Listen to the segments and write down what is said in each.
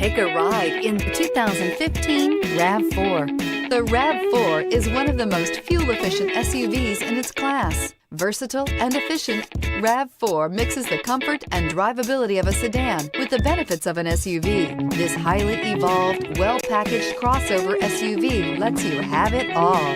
Take a ride in the 2015 RAV4. The RAV4 is one of the most fuel-efficient SUVs in its class. Versatile and efficient, RAV4 mixes the comfort and drivability of a sedan with the benefits of an SUV. This highly evolved, well-packaged crossover SUV lets you have it all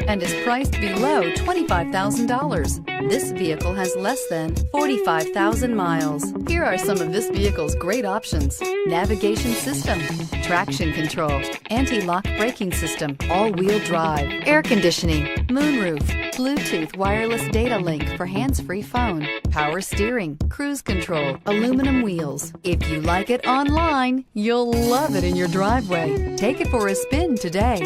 and is priced below $25,000. This vehicle has less than 45,000 miles. Here are some of this vehicle's great options: navigation system, traction control, anti-lock braking system, all-wheel drive, air conditioning, moonroof, Bluetooth wireless data link for hands-free phone, power steering, cruise control, aluminum wheels. If you like it online, you'll love it in your driveway. Take it for a spin today.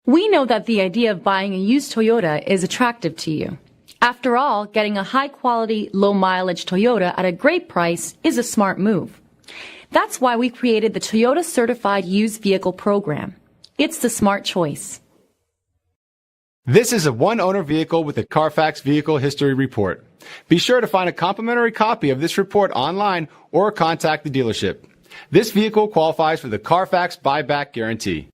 We know that the idea of buying a used Toyota is attractive to you. After all, getting a high-quality, low-mileage Toyota at a great price is a smart move. That's why we created the Toyota Certified Used Vehicle Program. It's the smart choice. This is a one-owner vehicle with a Carfax Vehicle History Report. Be sure to find a complimentary copy of this report online or contact the dealership. This vehicle qualifies for the Carfax Buyback Guarantee.